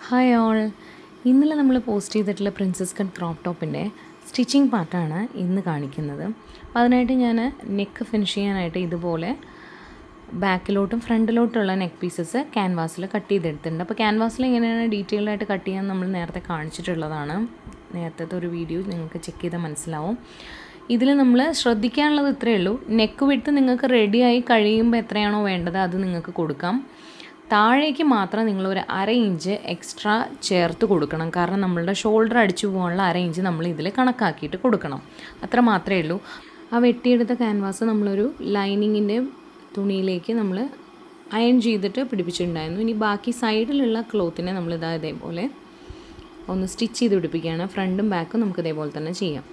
Hi all, ഇന്നലെ നമ്മൾ post ചെയ്തിട്ടുള്ള പ്രിൻസസ് കട്ട് ക്രോപ്പ് ടോപ്പിൻ്റെ സ്റ്റിച്ചിങ് പാർട്ടാണ് ഇന്ന് കാണിക്കുന്നത്. അപ്പോൾ അതിനായിട്ട് ഞാൻ നെക്ക് ഫിനിഷ് ചെയ്യാനായിട്ട് ഇതുപോലെ ബാക്കിലോട്ടും ഫ്രണ്ടിലോട്ടുള്ള നെക്ക് പീസസ് ക്യാൻവാസിൽ കട്ട് ചെയ്തെടുത്തിട്ടുണ്ട്. അപ്പോൾ ക്യാൻവാസിൽ എങ്ങനെയാണ് ഡീറ്റെയിൽഡ് ആയിട്ട് കട്ട് ചെയ്യാൻ നമ്മൾ നേരത്തെ കാണിച്ചിട്ടുള്ളതാണ്. നേരത്തെ ഒരു വീഡിയോ നിങ്ങൾക്ക് ചെക്ക് ചെയ്താൽ മനസ്സിലാവും. ഇതിൽ നമ്മൾ ശ്രദ്ധിക്കാനുള്ളത് ഇത്രയേ ഉള്ളൂ, നെക്ക് വിഡ്ത്ത് നിങ്ങൾക്ക് റെഡിയായി കഴിയുമ്പോൾ എത്രയാണോ വേണ്ടത് അത് നിങ്ങൾക്ക് കൊടുക്കാം. താഴേക്ക് മാത്രം നിങ്ങളൊരു 1/2 ഇഞ്ച് എക്സ്ട്രാ ചേർത്ത് കൊടുക്കണം. കാരണം നമ്മളുടെ ഷോൾഡർ അടിച്ചു പോകാനുള്ള 1/2 ഇഞ്ച് നമ്മൾ ഇതിൽ കണക്കാക്കിയിട്ട് കൊടുക്കണം. അത്ര മാത്രമേ ഉള്ളൂ. ആ വെട്ടിയെടുത്ത ക്യാൻവാസ് നമ്മളൊരു ലൈനിങ്ങിൻ്റെ തുണിയിലേക്ക് നമ്മൾ അയൺ ചെയ്തിട്ട് പിടിപ്പിച്ചിട്ടുണ്ടായിരുന്നു. ഇനി ബാക്കി സൈഡിലുള്ള ക്ലോത്തിനെ നമ്മളിതാ ഇതേപോലെ ഒന്ന് സ്റ്റിച്ച് ചെയ്ത് പിടിപ്പിക്കുകയാണ്. ഫ്രണ്ടും ബാക്കും നമുക്ക് ഇതേപോലെ തന്നെ ചെയ്യാം.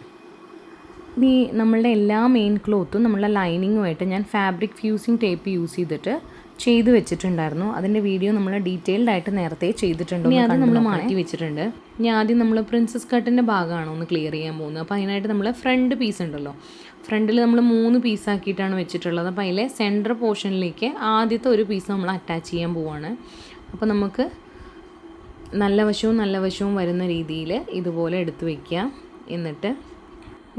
ഈ നമ്മളുടെ എല്ലാ മെയിൻ ക്ലോത്തും നമ്മളുടെ ലൈനിങ്ങുമായിട്ട് ഞാൻ ഫാബ്രിക് ഫ്യൂസിങ് ടേപ്പ് യൂസ് ചെയ്തിട്ട് ചെയ്ത് വെച്ചിട്ടുണ്ടായിരുന്നു. അതിൻ്റെ വീഡിയോ നമ്മൾ ഡീറ്റെയിൽഡ് ആയിട്ട് നേരത്തെ ചെയ്തിട്ടുണ്ട്. ഇനി അത് നമ്മൾ മാറ്റി വെച്ചിട്ടുണ്ട്. ഇനി ആദ്യം നമ്മൾ പ്രിൻസസ് കട്ടിൻ്റെ ഭാഗമാണ് ഒന്ന് ക്ലിയർ ചെയ്യാൻ പോകുന്നത്. അപ്പോൾ അതിനായിട്ട് നമ്മൾ ഫ്രണ്ട് പീസ് ഉണ്ടല്ലോ, ഫ്രണ്ടിൽ നമ്മൾ 3 പീസാക്കിയിട്ടാണ് വെച്ചിട്ടുള്ളത്. അപ്പോൾ അതിലെ സെൻറ്റർ പോർഷനിലേക്ക് ആദ്യത്തെ ഒരു പീസ് നമ്മൾ അറ്റാച്ച് ചെയ്യാൻ പോവുകയാണ്. അപ്പോൾ നമുക്ക് നല്ല വശവും വരുന്ന രീതിയിൽ ഇതുപോലെ എടുത്ത് വയ്ക്കുക. എന്നിട്ട്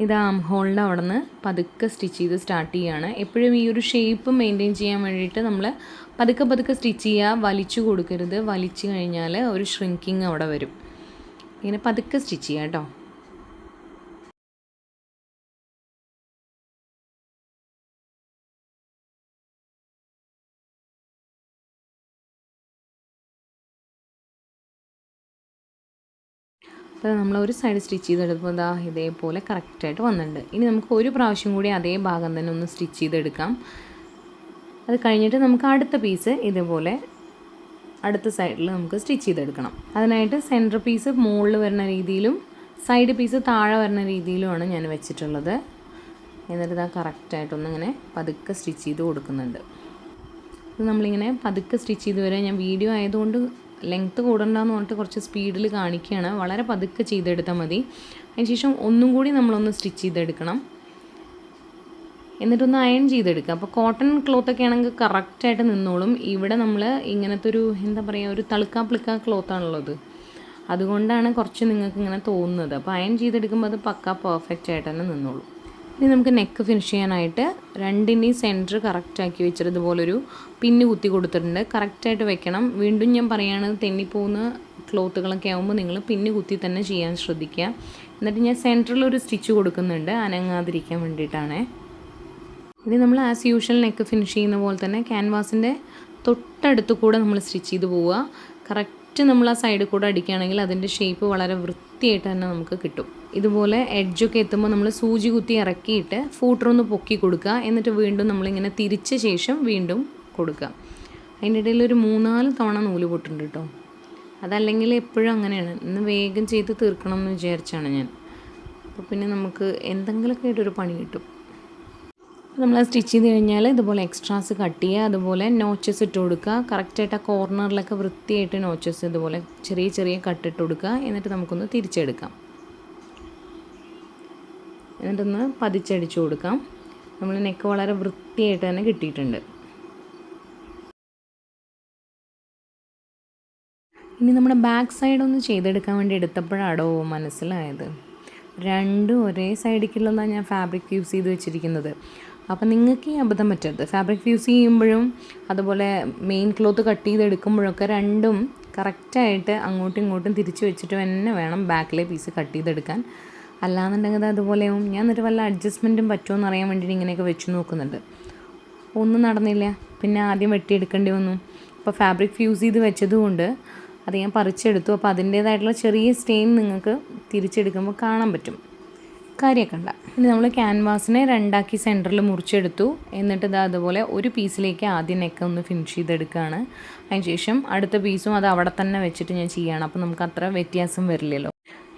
ഇത് ആം ഹോളിൻ്റെ അവിടെ നിന്ന് പതുക്കെ സ്റ്റിച്ച് ചെയ്ത് സ്റ്റാർട്ട് ചെയ്യുകയാണ്. എപ്പോഴും ഈ ഒരു ഷേപ്പ് മെയിൻറ്റെയിൻ ചെയ്യാൻ വേണ്ടിയിട്ട് നമ്മൾ പതുക്കെ സ്റ്റിച്ച് ചെയ്യുക, വലിച്ചു കൊടുക്കരുത്. വലിച്ചു കഴിഞ്ഞാൽ ഒരു ഷ്രിങ്കിങ് അവിടെ വരും. ഇങ്ങനെ പതുക്കെ സ്റ്റിച്ച് ചെയ്യുക കേട്ടോ. അപ്പോൾ നമ്മൾ ഒരു സൈഡ് സ്റ്റിച്ച് ചെയ്തെടുക്കുമ്പോൾ ഇതാ ഇതേപോലെ കറക്റ്റായിട്ട് വന്നിട്ടുണ്ട്. ഇനി നമുക്ക് ഒരു പ്രാവശ്യം കൂടി അതേ ഭാഗം തന്നെ ഒന്ന് സ്റ്റിച്ച് ചെയ്തെടുക്കാം. അത് കഴിഞ്ഞിട്ട് നമുക്ക് അടുത്ത പീസ് ഇതേപോലെ അടുത്ത സൈഡിൽ നമുക്ക് സ്റ്റിച്ച് ചെയ്തെടുക്കണം. അതിനായിട്ട് സെൻറ്റർ പീസ് മുകളിൽ വരുന്ന രീതിയിലും സൈഡ് പീസ് താഴെ വരുന്ന രീതിയിലുമാണ് ഞാൻ വെച്ചിട്ടുള്ളത്. എന്നിട്ട് ഇതാ കറക്റ്റായിട്ടൊന്നിങ്ങനെ പതുക്കെ സ്റ്റിച്ച് ചെയ്ത് കൊടുക്കുന്നുണ്ട്. ഇത് നമ്മളിങ്ങനെ പതുക്കെ സ്റ്റിച്ച് ചെയ്ത് വരാൻ ഞാൻ വീഡിയോ ആയതുകൊണ്ട് ലെങ്ത്ത് കൂടണ്ടെന്ന് പറഞ്ഞിട്ട് കുറച്ച് സ്പീഡിൽ കാണിക്കുകയാണ്. വളരെ പതുക്കെ ചെയ്തെടുത്താൽ മതി. അതിനുശേഷം ഒന്നും കൂടി നമ്മളൊന്ന് സ്റ്റിച്ച് ചെയ്തെടുക്കണം. എന്നിട്ടൊന്ന് അയൺ ചെയ്തെടുക്കുക. അപ്പോൾ കോട്ടൺ ക്ലോത്തൊക്കെ ആണെങ്കിൽ കറക്റ്റായിട്ട് നിന്നോളും. ഇവിടെ നമ്മൾ ഇങ്ങനത്തെ ഒരു എന്താ പറയുക, ഒരു തളുക്കാ ക്ലോത്താണുള്ളത്. അതുകൊണ്ടാണ് കുറച്ച് നിങ്ങൾക്ക് ഇങ്ങനെ തോന്നുന്നത്. അപ്പോൾ അയൺ ചെയ്തെടുക്കുമ്പോൾ അത് പക്ക പെർഫെക്റ്റ് ആയിട്ട് തന്നെ നിന്നോളും. ഇനി നമുക്ക് നെക്ക് ഫിനിഷ് ചെയ്യാനായിട്ട് രണ്ടിൻ്റെയും സെൻറ്റർ കറക്റ്റാക്കി വെച്ചിട്ട് ഇതുപോലൊരു പിന്ന് കുത്തി കൊടുത്തിട്ടുണ്ട്. കറക്റ്റായിട്ട് വെക്കണം. വീണ്ടും ഞാൻ പറയുകയാണ്, തെന്നിപ്പോകുന്ന ക്ലോത്തുകളൊക്കെ ആകുമ്പോൾ നിങ്ങൾ പിന്ന് കുത്തി തന്നെ ചെയ്യാൻ ശ്രദ്ധിക്കുക. എന്നിട്ട് ഞാൻ സെൻറ്ററിലൊരു സ്റ്റിച്ച് കൊടുക്കുന്നുണ്ട്, അനങ്ങാതിരിക്കാൻ വേണ്ടിയിട്ടാണ്. ഇനി നമ്മൾ ആസ് യൂഷ്വൽ നെക്ക് ഫിനിഷ് ചെയ്യുന്ന പോലെ തന്നെ ക്യാൻവാസിൻ്റെ തൊട്ടടുത്ത് കൂടെ നമ്മൾ സ്റ്റിച്ച് ചെയ്ത് പോവുക. കറക്റ്റ് നമ്മൾ ആ സൈഡിൽ കൂടെ അടിക്കുകയാണെങ്കിൽ അതിൻ്റെ ഷേപ്പ് വളരെ വൃത്തിയായിട്ട് തന്നെ നമുക്ക് കിട്ടും. ഇതുപോലെ എഡ്ജൊക്കെ എത്തുമ്പോൾ നമ്മൾ സൂചി കുത്തി ഇറക്കിയിട്ട് ഫൂട്ടറൊന്ന് പൊക്കി കൊടുക്കുക. എന്നിട്ട് വീണ്ടും നമ്മളിങ്ങനെ തിരിച്ച ശേഷം വീണ്ടും കൊടുക്കുക. അതിൻ്റെ ഇടയിൽ ഒരു 3-4 തവണ നൂല് പൊട്ടുണ്ട് കേട്ടോ. അതല്ലെങ്കിൽ എപ്പോഴും അങ്ങനെയാണ്. ഇന്ന് വേഗം ചെയ്ത് തീർക്കണം എന്ന് വിചാരിച്ചാണ് ഞാൻ. അപ്പോൾ പിന്നെ നമുക്ക് എന്തെങ്കിലുമൊക്കെ ആയിട്ടൊരു പണി കിട്ടും. നമ്മൾ സ്റ്റിച്ച് ചെയ്ത് കഴിഞ്ഞാൽ ഇതുപോലെ എക്സ്ട്രാസ് കട്ട് ചെയ്യുക. അതുപോലെ നോച്ചസ് ഇട്ട് കൊടുക്കുക. കറക്റ്റായിട്ട് ആ കോർണറിലൊക്കെ വൃത്തിയായിട്ട് നോച്ചസ് ഇതുപോലെ ചെറിയ കട്ടിട്ട് കൊടുക്കുക. എന്നിട്ട് നമുക്കൊന്ന് തിരിച്ചെടുക്കാം. എന്നിട്ടൊന്ന് പതിച്ചടിച്ചു കൊടുക്കാം. നമ്മൾ നെക്ക് വളരെ വൃത്തിയായിട്ട് തന്നെ കിട്ടിയിട്ടുണ്ട്. ഇനി നമ്മുടെ ബാക്ക് സൈഡ് ഒന്ന് ചെയ്തെടുക്കാൻ വേണ്ടി എടുത്തപ്പോഴാണോ മനസ്സിലായത്, രണ്ടും ഒരേ സൈഡിലേക്കുള്ളതാണ് ഞാൻ ഫാബ്രിക് യൂസ് ചെയ്ത് വെച്ചിരിക്കുന്നത്. അപ്പോൾ നിങ്ങൾക്ക് ഈ അബദ്ധം പറ്റരുത്. ഫാബ്രിക് യൂസ് ചെയ്യുമ്പോഴും അതുപോലെ മെയിൻ ക്ലോത്ത് കട്ട് ചെയ്തെടുക്കുമ്പോഴൊക്കെ രണ്ടും കറക്റ്റായിട്ട് അങ്ങോട്ടും ഇങ്ങോട്ടും തിരിച്ച് വെച്ചിട്ട് തന്നെ വേണം ബാക്കിലെ പീസ് കട്ട് ചെയ്തെടുക്കാൻ. അല്ലാന്നുണ്ടെങ്കിൽ അതുപോലെയാവും. ഞാൻ എന്നിട്ട് വല്ല അഡ്ജസ്റ്റ്മെൻറ്റും പറ്റുമോ എന്ന് അറിയാൻ വേണ്ടിയിട്ട് ഇങ്ങനെയൊക്കെ വെച്ച് നോക്കുന്നുണ്ട്. ഒന്നും നടന്നില്ല. പിന്നെ ആദ്യം വെട്ടിയെടുക്കേണ്ടി വന്നു. അപ്പോൾ ഫാബ്രിക് ഫ്യൂസ് ചെയ്ത് വെച്ചതുകൊണ്ട് അത് ഞാൻ പറിച്ചെടുത്തു. അപ്പോൾ അതിൻ്റേതായിട്ടുള്ള ചെറിയ സ്റ്റെയിൻ നിങ്ങൾക്ക് തിരിച്ചെടുക്കുമ്പോൾ കാണാൻ പറ്റും. കാര്യമൊക്കെ ഉണ്ട്. ഇനി നമ്മൾ ക്യാൻവാസിനെ 2ആക്കി സെൻറ്ററിൽ മുറിച്ചെടുത്തു. എന്നിട്ട് ഇത് അതുപോലെ ഒരു പീസിലേക്ക് ആദ്യം നെക്ക് ഒന്ന് ഫിനിഷ് ചെയ്തെടുക്കുകയാണ്. അതിനുശേഷം അടുത്ത പീസും അത് അവിടെ തന്നെ വെച്ചിട്ട് ഞാൻ ചെയ്യുകയാണ്. അപ്പോൾ നമുക്ക് അത്ര വ്യത്യാസം വരില്ലല്ലോ.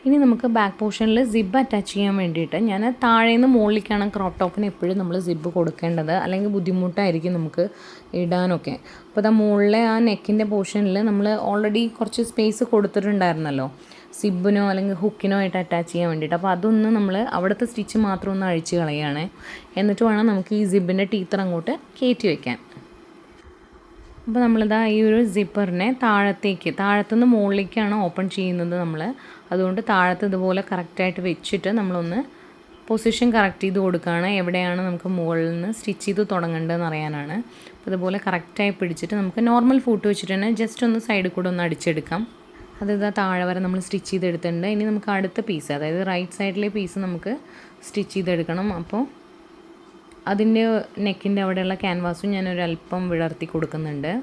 ഇനി നമുക്ക് ബാക്ക് പോർഷനിൽ സിബ് അറ്റാച്ച് ചെയ്യാൻ വേണ്ടിയിട്ട് ഞാൻ താഴേന്ന് മുകളിലേക്കാണ് ക്രോപ്പ് ടോപ്പിന് എപ്പോഴും നമ്മൾ സിബ് കൊടുക്കേണ്ടത്. അല്ലെങ്കിൽ ബുദ്ധിമുട്ടായിരിക്കും നമുക്ക് ഇടാനൊക്കെ. അപ്പോൾ അത് മുകളിലെ ആ നെക്കിൻ്റെ പോർഷനിൽ നമ്മൾ ഓൾറെഡി കുറച്ച് സ്പേസ് കൊടുത്തിട്ടുണ്ടായിരുന്നല്ലോ സിബിനോ അല്ലെങ്കിൽ ഹുക്കിനോ ആയിട്ട് അറ്റാച്ച് ചെയ്യാൻ വേണ്ടിയിട്ട്. അപ്പോൾ അതൊന്ന് നമ്മൾ അവിടുത്തെ സ്റ്റിച്ച് മാത്രം ഒന്ന് അഴിച്ച് കളയുകയാണ്. എന്നിട്ട് വേണം നമുക്ക് ഈ സിബിൻ്റെ ടീത്തർ അങ്ങോട്ട് കയറ്റി വയ്ക്കാൻ. അപ്പോൾ നമ്മളിതാ ഈ ഒരു സിപ്പറിനെ താഴത്തുനിന്ന് മുകളിലേക്കാണ് ഓപ്പൺ ചെയ്യുന്നത് നമ്മൾ. അതുകൊണ്ട് താഴത്ത് ഇതുപോലെ കറക്റ്റായിട്ട് വെച്ചിട്ട് നമ്മളൊന്ന് പൊസിഷൻ കറക്റ്റ് ചെയ്ത് കൊടുക്കുകയാണ്. എവിടെയാണ് നമുക്ക് മുകളിൽ നിന്ന് സ്റ്റിച്ച് ചെയ്ത് തുടങ്ങേണ്ടതെന്ന് അറിയാനാണ്. അപ്പോൾ ഇതുപോലെ കറക്റ്റായി പിടിച്ചിട്ട് നമുക്ക് നോർമൽ ഫൂട്ട് വെച്ചിട്ട് തന്നെ ജസ്റ്റ് ഒന്ന് സൈഡിൽ കൂടെ ഒന്ന് അടിച്ചെടുക്കാം. അതിതാ താഴെ വരെ നമ്മൾ സ്റ്റിച്ച് ചെയ്തെടുത്തിട്ടുണ്ട്. ഇനി നമുക്ക് അടുത്ത പീസ്, അതായത് റൈറ്റ് സൈഡിലെ പീസ് നമുക്ക് സ്റ്റിച്ച് ചെയ്തെടുക്കണം. അപ്പോൾ അതിൻ്റെ നെക്കിൻ്റെ അവിടെയുള്ള ക്യാൻവാസും ഞാനൊരല്പം വിടർത്തി കൊടുക്കുന്നുണ്ട്.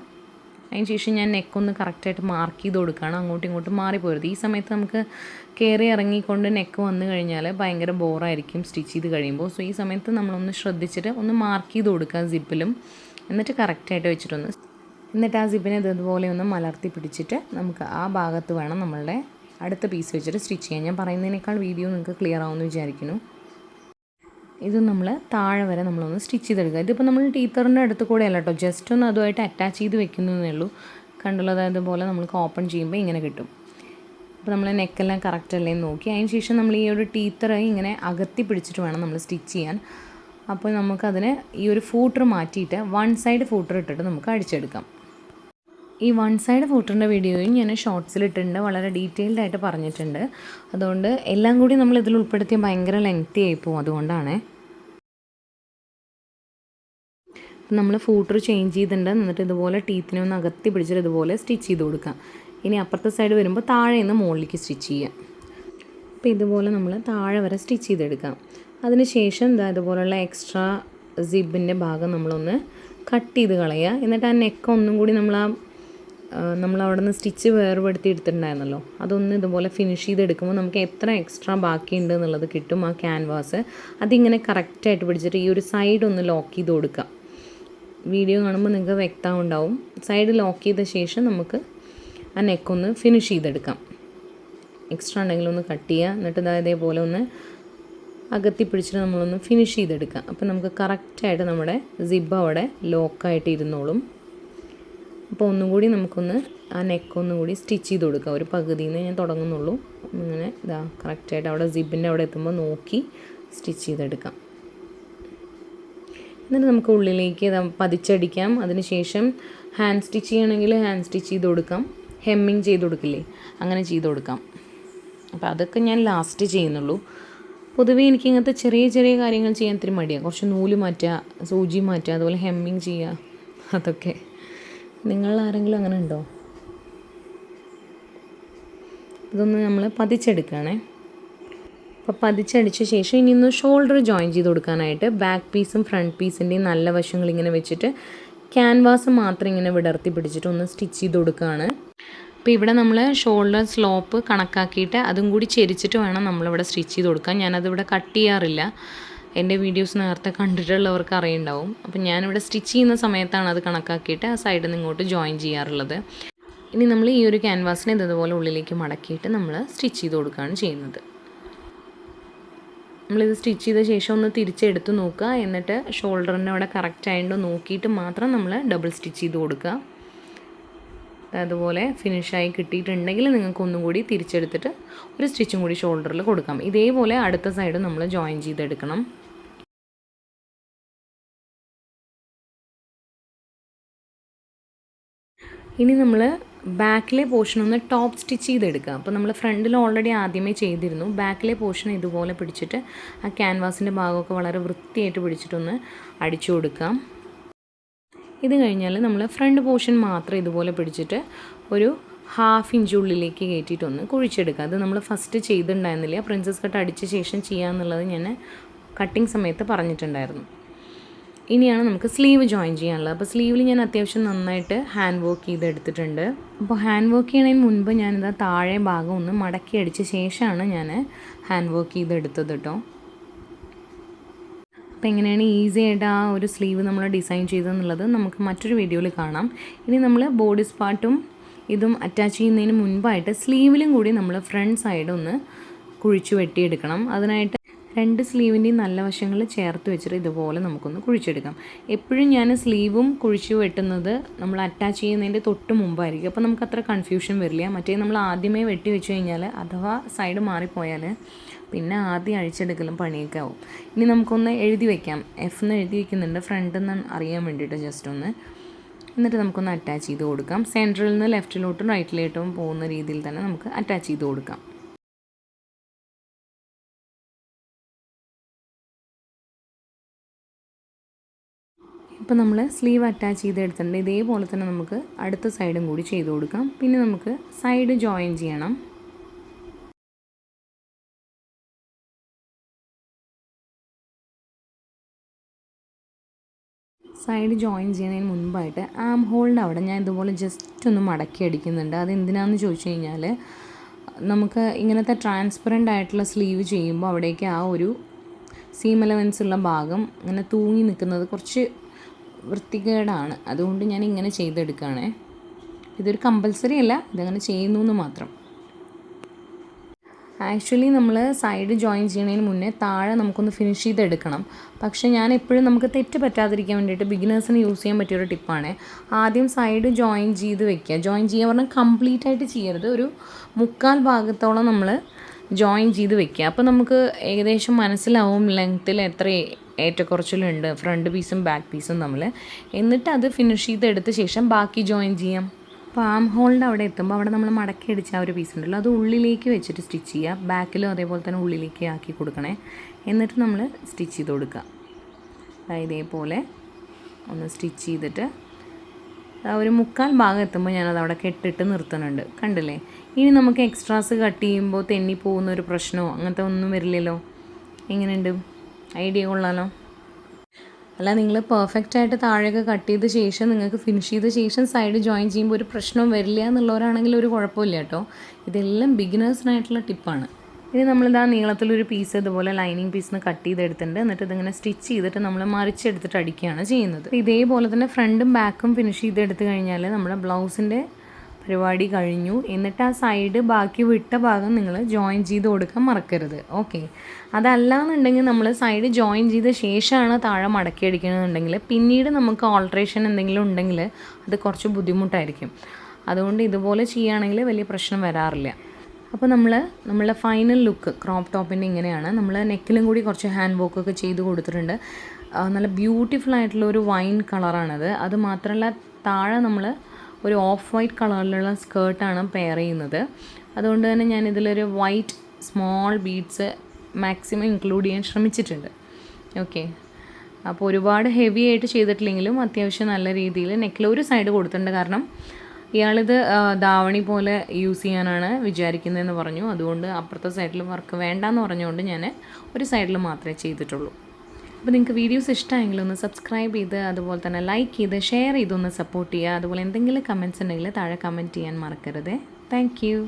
അതിന് ശേഷം ഞാൻ നെക്കൊന്ന് കറക്റ്റായിട്ട് മാർക്ക് ചെയ്ത് കൊടുക്കുകയാണ്. അങ്ങോട്ടും ഇങ്ങോട്ടും മാറിപ്പോരുത്. ഈ സമയത്ത് നമുക്ക് കയറി ഇറങ്ങിക്കൊണ്ട് നെക്ക് വന്നു കഴിഞ്ഞാൽ ഭയങ്കര ബോറായിരിക്കും സ്റ്റിച്ച് ചെയ്ത് കഴിയുമ്പോൾ. സോ ഈ സമയത്ത് നമ്മളൊന്ന് ശ്രദ്ധിച്ചിട്ട് ഒന്ന് മാർക്ക് ചെയ്ത് കൊടുക്കുക സിപ്പിലും. എന്നിട്ട് കറക്റ്റായിട്ട് വെച്ചിട്ടൊന്ന്, എന്നിട്ട് ആ സിപ്പിനെ ഇതുപോലെ ഒന്ന് മലർത്തി പിടിച്ചിട്ട് നമുക്ക് ആ ഭാഗത്ത് വേണം നമ്മളുടെ അടുത്ത പീസ് വെച്ചിട്ട് സ്റ്റിച്ച് ചെയ്യാൻ. ഞാൻ പറയുന്നതിനേക്കാൾ വീഡിയോ നിങ്ങൾക്ക് ക്ലിയർ ആവുമെന്ന് വിചാരിക്കുന്നു. ഇത് നമ്മൾ താഴെ വരെ നമ്മളൊന്ന് സ്റ്റിച്ച് ചെയ്തെടുക്കുക. ഇതിപ്പോൾ നമ്മൾ ടീച്ചറിൻ്റെ അടുത്ത് കൂടെ അല്ല കേട്ടോ, ജസ്റ്റ് ഒന്ന് അതുമായിട്ട് അറ്റാച്ച് ചെയ്ത് വെക്കുന്നതേ ഉള്ളൂ. കണ്ടുള്ളത് അതുപോലെ നമുക്ക് ഓപ്പൺ ചെയ്യുമ്പോൾ ഇങ്ങനെ കിട്ടും. അപ്പോൾ നമ്മൾ നെക്കെല്ലാം കറക്റ്റ് അല്ലേ നോക്കി അതിന് ശേഷം നമ്മൾ ഈ ഒരു ടീച്ചർ ഇങ്ങനെ അകത്തി പിടിച്ചിട്ട് വേണം നമ്മൾ സ്റ്റിച്ച് ചെയ്യാൻ. അപ്പോൾ നമുക്കതിന് ഈ ഒരു ഫൂട്ടർ മാറ്റിയിട്ട് വൺ സൈഡ് ഫൂട്ടർ ഇട്ടിട്ട് നമുക്ക് അടിച്ചെടുക്കാം. ഈ വൺ സൈഡ് ഫൂട്ടറിൻ്റെ വീഡിയോയും ഞാൻ ഷോർട്സിലിട്ടുണ്ട്, വളരെ ഡീറ്റെയിൽഡ് ആയിട്ട് പറഞ്ഞിട്ടുണ്ട്. അതുകൊണ്ട് എല്ലാം കൂടി നമ്മൾ ഇതിൽ ഉൾപ്പെടുത്തിയ ഭയങ്കര ലെങ്തി ആയിപ്പോവും. അതുകൊണ്ടാണ് നമ്മൾ ഫൂട്ടർ ചേഞ്ച് ചെയ്തിട്ടുണ്ട്. എന്നിട്ട് ഇതുപോലെ ടീത്തിനെ ഒന്ന് അകത്തി പിടിച്ചിട്ട് ഇതുപോലെ സ്റ്റിച്ച് ചെയ്ത് കൊടുക്കാം. ഇനി അപ്പുറത്തെ സൈഡ് വരുമ്പോൾ താഴെ നിന്ന് മുകളിലേക്ക് സ്റ്റിച്ച് ചെയ്യാം. അപ്പോൾ ഇതുപോലെ നമ്മൾ താഴെ വരെ സ്റ്റിച്ച് ചെയ്തെടുക്കാം. അതിന് ശേഷം ഇതുപോലുള്ള എക്സ്ട്രാ സിബിൻ്റെ ഭാഗം നമ്മളൊന്ന് കട്ട് ചെയ്ത് കളയുക. എന്നിട്ട് ആ നെക്ക് ഒന്നും കൂടി നമ്മളവിടെ നിന്ന് സ്റ്റിച്ച് വേർപെടുത്തി എടുത്തിട്ടുണ്ടായിരുന്നല്ലോ, അതൊന്ന് ഇതുപോലെ ഫിനിഷ് ചെയ്തെടുക്കുമ്പോൾ നമുക്ക് എത്ര എക്സ്ട്രാ ബാക്കിയുണ്ട് എന്നുള്ളത് കിട്ടും. ആ ക്യാൻവാസ് അതിങ്ങനെ കറക്റ്റായിട്ട് പിടിച്ചിട്ട് ഈ ഒരു സൈഡ് ഒന്ന് ലോക്ക് ചെയ്ത് കൊടുക്കാം. വീഡിയോ കാണുമ്പോൾ നിങ്ങൾക്ക് വ്യക്തമുണ്ടാവും. സൈഡ് ലോക്ക് ചെയ്ത ശേഷം നമുക്ക് ആ നെക്കൊന്ന് ഫിനിഷ് ചെയ്തെടുക്കാം. എക്സ്ട്രാ ഉണ്ടെങ്കിൽ ഒന്ന് കട്ട് ചെയ്യുക. എന്നിട്ട് ഇതേപോലെ ഒന്ന് അകത്തി പിടിച്ചിട്ട് നമ്മളൊന്ന് ഫിനിഷ് ചെയ്തെടുക്കാം. അപ്പോൾ നമുക്ക് കറക്റ്റായിട്ട് നമ്മുടെ സിബ് അവിടെ ലോക്കായിട്ട് ഇരുന്നോളും. അപ്പോൾ ഒന്നും കൂടി നമുക്കൊന്ന് ആ നെക്കൊന്നും കൂടി സ്റ്റിച്ച് ചെയ്ത് കൊടുക്കാം. ഒരു പകുതിയിൽ നിന്ന് ഞാൻ തുടങ്ങുന്നുള്ളൂ. ഇങ്ങനെ കറക്റ്റായിട്ട് അവിടെ സിബിൻ്റെ അവിടെ എത്തുമ്പോൾ നോക്കി സ്റ്റിച്ച് ചെയ്തെടുക്കാം. എന്നിട്ട് നമുക്ക് ഉള്ളിലേക്ക് പതിച്ചടിക്കാം. അതിന് ശേഷം ഹാൻഡ് സ്റ്റിച്ച് ചെയ്യണമെങ്കിൽ ഹാൻഡ് സ്റ്റിച്ച് ചെയ്ത് കൊടുക്കാം. ഹെമ്മിങ് ചെയ്ത് കൊടുക്കില്ലേ, അങ്ങനെ ചെയ്ത് കൊടുക്കാം. അപ്പോൾ അതൊക്കെ ഞാൻ ലാസ്റ്റ് ചെയ്യുന്നുള്ളൂ. പൊതുവേ എനിക്ക് ഇങ്ങനത്തെ ചെറിയ ചെറിയ കാര്യങ്ങൾ ചെയ്യാൻ ഇത്തിരി മടിയാണ്. കുറച്ച് നൂല് മാറ്റുക, സൂചി മാറ്റുക, അതുപോലെ ഹെമ്മിങ് ചെയ്യുക, അതൊക്കെ. നിങ്ങൾ ആരെങ്കിലും അങ്ങനെ ഉണ്ടോ? ഇതൊന്ന് നമ്മൾ പതിച്ചെടുക്കുകയാണേ. അപ്പോൾ പതിച്ചടിച്ച ശേഷം ഇനി ഒന്ന് ഷോൾഡർ ജോയിൻ ചെയ്ത് കൊടുക്കാനായിട്ട് ബാക്ക് പീസും ഫ്രണ്ട് പീസിൻ്റെയും നല്ല വശങ്ങൾ ഇങ്ങനെ വെച്ചിട്ട് ക്യാൻവാസ് മാത്രം ഇങ്ങനെ വിടർത്തി പിടിച്ചിട്ട് ഒന്ന് സ്റ്റിച്ച് ചെയ്ത് കൊടുക്കുകയാണ്. അപ്പോൾ ഇവിടെ നമ്മൾ ഷോൾഡർ സ്ലോപ്പ് കണക്കാക്കിയിട്ട് അതും കൂടി ചെരിച്ചിട്ട് വേണം നമ്മളിവിടെ സ്റ്റിച്ച് ചെയ്ത് കൊടുക്കാൻ. ഞാനതിവിടെ കട്ട് ചെയ്യാറില്ല. എൻ്റെ വീഡിയോസ് നേരത്തെ കണ്ടിട്ടുള്ളവർക്ക് അറിയുണ്ടാവും. അപ്പോൾ ഞാനിവിടെ സ്റ്റിച്ച് ചെയ്യുന്ന സമയത്താണ് അത് കണക്കാക്കിയിട്ട് ആ സൈഡിൽ നിന്ന് ഇങ്ങോട്ട് ജോയിൻ ചെയ്യാറുള്ളത്. ഇനി നമ്മൾ ഈ ഒരു ക്യാൻവാസിനെ ഇതുപോലെ ഉള്ളിലേക്ക് മടക്കിയിട്ട് നമ്മൾ സ്റ്റിച്ച് ചെയ്ത് കൊടുക്കുകയാണ് ചെയ്യുന്നത്. നമ്മളിത് സ്റ്റിച്ച് ചെയ്ത ശേഷം ഒന്ന് തിരിച്ചെടുത്ത് നോക്കുക. എന്നിട്ട് ഷോൾഡറിൻ്റെ അവിടെ കറക്റ്റ് ആയിട്ടുണ്ടോ നോക്കിയിട്ട് മാത്രം നമ്മൾ ഡബിൾ സ്റ്റിച്ച് ചെയ്ത് കൊടുക്കുക. അതുപോലെ ഫിനിഷായി കിട്ടിയിട്ടുണ്ടെങ്കിൽ നിങ്ങൾക്ക് ഒന്നും കൂടി തിരിച്ചെടുത്തിട്ട് ഒരു സ്റ്റിച്ചും കൂടി ഷോൾഡറിൽ കൊടുക്കാം. ഇതേപോലെ അടുത്ത സൈഡ് നമ്മൾ ജോയിൻ ചെയ്തെടുക്കണം. ഇനി നമ്മൾ ബാക്കിലെ പോർഷൻ ഒന്ന് ടോപ്പ് സ്റ്റിച്ച് ചെയ്തെടുക്കുക. അപ്പോൾ നമ്മൾ ഫ്രണ്ടിൽ ഓൾറെഡി ആദ്യമേ ചെയ്തിരുന്നു. ബാക്കിലെ പോർഷൻ ഇതുപോലെ പിടിച്ചിട്ട് ആ ക്യാൻവാസിൻ്റെ ഭാഗമൊക്കെ വളരെ വൃത്തിയായിട്ട് പിടിച്ചിട്ടൊന്ന് അടിച്ചു കൊടുക്കാം. ഇത് കഴിഞ്ഞാൽ നമ്മൾ ഫ്രണ്ട് പോർഷൻ മാത്രം ഇതുപോലെ പിടിച്ചിട്ട് ഒരു 1/2 ഇഞ്ച് ഉള്ളിലേക്ക് കയറ്റിയിട്ടൊന്ന് കുഴിച്ചെടുക്കുക. അത് നമ്മൾ ഫസ്റ്റ് ചെയ്തിട്ടുണ്ടായിരുന്നില്ല, പ്രിൻസസ് കട്ട് അടിച്ച ശേഷം ചെയ്യാമെന്നുള്ളത് ഞാൻ കട്ടിങ് സമയത്ത് പറഞ്ഞിട്ടുണ്ടായിരുന്നു. ഇനിയാണ് നമുക്ക് സ്ലീവ് ജോയിൻ ചെയ്യാനുള്ളത്. അപ്പോൾ സ്ലീവിൽ ഞാൻ അത്യാവശ്യം നന്നായിട്ട് ഹാൻഡ് വർക്ക് ചെയ്തെടുത്തിട്ടുണ്ട്. അപ്പോൾ ഹാൻഡ് വർക്ക് ചെയ്യുന്നതിന് മുൻപ് ഞാനിത് താഴെ ഭാഗം ഒന്ന് മടക്കി അടിച്ച ശേഷമാണ് ഞാൻ ഹാൻഡ് വർക്ക് ചെയ്തെടുത്തത് കേട്ടോ. അപ്പോൾ എങ്ങനെയാണ് ഈസി ആയിട്ട് ആ ഒരു സ്ലീവ് നമ്മൾ ഡിസൈൻ ചെയ്തതെന്നുള്ളത് നമുക്ക് മറ്റൊരു വീഡിയോയിൽ കാണാം. ഇനി നമ്മൾ ബോഡി സ്പാർട്ടും ഇതും അറ്റാച്ച് ചെയ്യുന്നതിന് മുൻപായിട്ട് സ്ലീവിലും കൂടി നമ്മൾ ഫ്രണ്ട് സൈഡ് ഒന്ന് കുഴിച്ച് വെട്ടിയെടുക്കണം. അതിനായിട്ട് 2 സ്ലീവിൻ്റെയും നല്ല വശങ്ങൾ ചേർത്ത് വെച്ചിട്ട് ഇതുപോലെ നമുക്കൊന്ന് കുഴിച്ചെടുക്കാം. എപ്പോഴും ഞാൻ സ്ലീവും കുഴിച്ച് വെട്ടുന്നത് നമ്മൾ അറ്റാച്ച് ചെയ്യുന്നതിൻ്റെ തൊട്ട് മുമ്പായിരിക്കും. അപ്പോൾ നമുക്ക് അത്ര കൺഫ്യൂഷൻ വരില്ല. മറ്റേ നമ്മൾ ആദ്യമേ വെട്ടി വെച്ച് കഴിഞ്ഞാൽ അഥവാ സൈഡ് മാറിപ്പോയാൽ പിന്നെ ആദ്യം അഴിച്ചെടുക്കലും പണിയൊക്കെ ആവും. ഇനി നമുക്കൊന്ന് എഴുതി വയ്ക്കാം. F എന്ന് എഴുതി വയ്ക്കുന്നുണ്ട് ഫ്രണ്ട് എന്ന് അറിയാൻ വേണ്ടിയിട്ട് ജസ്റ്റ് ഒന്ന്. എന്നിട്ട് നമുക്കൊന്ന് അറ്റാച്ച് ചെയ്ത് കൊടുക്കാം. സെൻറ്ററിൽ നിന്ന് ലെഫ്റ്റിലോട്ടും റൈറ്റിലോട്ടും പോകുന്ന രീതിയിൽ തന്നെ നമുക്ക് അറ്റാച്ച് ചെയ്ത് കൊടുക്കാം. ഇപ്പോൾ നമ്മൾ സ്ലീവ് അറ്റാച്ച് ചെയ്തെടുത്തിട്ടുണ്ട്. ഇതേപോലെ തന്നെ നമുക്ക് അടുത്ത സൈഡും കൂടി ചെയ്ത് കൊടുക്കാം. പിന്നെ നമുക്ക് സൈഡ് ജോയിൻ ചെയ്യണം. സൈഡ് ജോയിൻ ചെയ്യുന്നതിന് മുൻപായിട്ട് ആം ഹോളിൻ്റെ അവിടെ ഞാൻ ഇതുപോലെ ജസ്റ്റ് ഒന്ന് മടക്കി അടിക്കുന്നുണ്ട്. അതെന്തിനാണെന്ന് ചോദിച്ചു കഴിഞ്ഞാൽ നമുക്ക് ഇങ്ങനത്തെ ട്രാൻസ്പെറൻ്റ് ആയിട്ടുള്ള സ്ലീവ് ചെയ്യുമ്പോൾ അവിടേക്ക് ആ ഒരു സീം എലവൻസ് ഉള്ള ഭാഗം ഇങ്ങനെ തൂങ്ങി നിൽക്കുന്നത് കുറച്ച് വൃത്തികേടാണ്. അതുകൊണ്ട് ഞാൻ ഇങ്ങനെ ചെയ്തെടുക്കുകയാണേ. ഇതൊരു കമ്പൽസറി അല്ല, ഇതങ്ങനെ ചെയ്യുന്നു എന്ന് മാത്രം. ആക്ച്വലി നമ്മൾ സൈഡ് ജോയിൻ ചെയ്യുന്നതിന് മുന്നേ താഴെ നമുക്കൊന്ന് ഫിനിഷ് ചെയ്തെടുക്കണം. പക്ഷേ ഞാൻ എപ്പോഴും നമുക്ക് തെറ്റ് പറ്റാതിരിക്കാൻ വേണ്ടിയിട്ട് ബിഗിനേഴ്സിന് യൂസ് ചെയ്യാൻ പറ്റിയൊരു ടിപ്പാണ്. ആദ്യം സൈഡ് ജോയിൻ ചെയ്ത് വെക്കുക. ജോയിൻ ചെയ്യുക പറഞ്ഞാൽ കംപ്ലീറ്റ് ആയിട്ട് ചെയ്യരുത്, ഒരു 1/4 ഭാഗത്തോളം നമ്മൾ ജോയിൻ ചെയ്ത് വെക്കുക. അപ്പോൾ നമുക്ക് ഏകദേശം മനസ്സിലാവും ലെങ്ത്തിൽ എത്ര ഏറ്റക്കുറച്ചിലുണ്ട് ഫ്രണ്ട് പീസും ബാക്ക് പീസും തമ്മിൽ. എന്നിട്ട് അത് ഫിനിഷ് ചെയ്തെടുത്ത ശേഷം ബാക്കി ജോയിൻ ചെയ്യാം. അപ്പോൾ ആം ഹോളിൻ്റെ അവിടെ എത്തുമ്പോൾ അവിടെ നമ്മൾ മടക്കി അടിച്ച ആ ഒരു പീസ് ഉണ്ടല്ലോ, അത് ഉള്ളിലേക്ക് വെച്ചിട്ട് സ്റ്റിച്ച് ചെയ്യുക. ബാക്കിലും അതേപോലെ തന്നെ ഉള്ളിലേക്ക് ആക്കി കൊടുക്കണേ. എന്നിട്ട് നമ്മൾ സ്റ്റിച്ച് ചെയ്ത് കൊടുക്കുക. ഇതേപോലെ ഒന്ന് സ്റ്റിച്ച് ചെയ്തിട്ട് ഒരു 1/4 ഭാഗം എത്തുമ്പോൾ ഞാനത് അവിടെ കെട്ടിട്ട് നിർത്തുന്നുണ്ട്. കണ്ടില്ലേ? ഇനി നമുക്ക് എക്സ്ട്രാസ് കട്ട് ചെയ്യുമ്പോൾ തെന്നിപ്പോകുന്ന ഒരു പ്രശ്നമോ അങ്ങനത്തെ ഒന്നും വരില്ലല്ലോ. എങ്ങനെയുണ്ട്? ഐഡിയ കൊള്ളാലോ. അല്ല, നിങ്ങൾ പെർഫെക്റ്റ് ആയിട്ട് താഴെയൊക്കെ കട്ട് ചെയ്ത ശേഷം നിങ്ങൾക്ക് ഫിനിഷ് ചെയ്ത ശേഷം സൈഡ് ജോയിൻ ചെയ്യുമ്പോൾ ഒരു പ്രശ്നവും വരില്ല എന്നുള്ളവരാണെങ്കിൽ ഒരു കുഴപ്പമില്ല കേട്ടോ. ഇതെല്ലാം ബിഗിനേഴ്സിനായിട്ടുള്ള ടിപ്പാണ്. ഇനി നമ്മളിതാ നീളത്തിലൊരു പീസ് ഇതുപോലെ ലൈനിങ് പീസിന് കട്ട് ചെയ്തെടുത്തിട്ടുണ്ട്. എന്നിട്ട് ഇതിങ്ങനെ സ്റ്റിച്ച് ചെയ്തിട്ട് നമ്മൾ മറിച്ചെടുത്തിട്ട് അടിക്കുകയാണ് ചെയ്യുന്നത്. ഇതേപോലെ തന്നെ ഫ്രണ്ടും ബാക്കും ഫിനിഷ് ചെയ്തെടുത്ത് കഴിഞ്ഞാൽ നമ്മുടെ ബ്ലൗസിൻ്റെ പരിപാടി കഴിഞ്ഞു. എന്നിട്ട് ആ സൈഡ് ബാക്കി വിട്ട ഭാഗം നിങ്ങൾ ജോയിൻ ചെയ്ത് കൊടുക്കാൻ മറക്കരുത്. ഓക്കെ, അതല്ലാന്നുണ്ടെങ്കിൽ നമ്മൾ സൈഡ് ജോയിൻ ചെയ്ത ശേഷമാണ് താഴെ മടക്കി അടിക്കണമെന്നുണ്ടെങ്കിൽ പിന്നീട് നമുക്ക് ഓൾട്രേഷൻ എന്തെങ്കിലും ഉണ്ടെങ്കിൽ അത് കുറച്ച് ബുദ്ധിമുട്ടായിരിക്കും. അതുകൊണ്ട് ഇതുപോലെ ചെയ്യുകയാണെങ്കിൽ വലിയ പ്രശ്നം വരാറില്ല. അപ്പോൾ നമ്മളുടെ ഫൈനൽ ലുക്ക് ക്രോപ്പ് ടോപ്പിൻ്റെ ഇങ്ങനെയാണ്. നമ്മൾ നെക്കിലും കൂടി കുറച്ച് ഹാൻഡ് വർക്കൊക്കെ ചെയ്ത് കൊടുത്തിട്ടുണ്ട്. നല്ല ബ്യൂട്ടിഫുൾ ആയിട്ടുള്ള ഒരു വൈൻ കളറാണത്. അത് മാത്രമല്ല താഴെ നമ്മൾ ഒരു ഓഫ് വൈറ്റ് കളറിലുള്ള സ്കേർട്ടാണ് പെയർ ചെയ്യുന്നത്. അതുകൊണ്ട് തന്നെ ഞാൻ ഇതിലൊരു white small beads maximum include ചെയ്യാൻ ശ്രമിച്ചിട്ടുണ്ട്. ഓക്കെ, അപ്പോൾ ഒരുപാട് ഹെവി ആയിട്ട് ചെയ്തിട്ടില്ലെങ്കിലും അത്യാവശ്യം നല്ല രീതിയിൽ നെക്കിൽ ഒരു സൈഡ് കൊടുത്തിട്ടുണ്ട്. കാരണം ഇയാളിത് ധാവണി പോലെ യൂസ് ചെയ്യാനാണ് വിചാരിക്കുന്നതെന്ന് പറഞ്ഞു. അതുകൊണ്ട് അപ്പുറത്തെ സൈഡിൽ വർക്ക് വേണ്ടാന്ന് പറഞ്ഞുകൊണ്ട് ഞാൻ ഒരു സൈഡിൽ മാത്രമേ ചെയ്തിട്ടുള്ളൂ. അപ്പോൾ നിങ്ങൾക്ക് വീഡിയോസ് ഇഷ്ടമായെങ്കിൽ ഒന്ന് സബ്സ്ക്രൈബ് ചെയ്ത് അതുപോലെ തന്നെ ലൈക്ക് ചെയ്ത് ഷെയർ ചെയ്തൊന്ന് സപ്പോർട്ട് ചെയ്യുക. അതുപോലെ എന്തെങ്കിലും കമൻറ്റ്സ് ഉണ്ടെങ്കിൽ താഴെ കമൻറ്റ് ചെയ്യാൻ മറക്കരുത്. Thank you.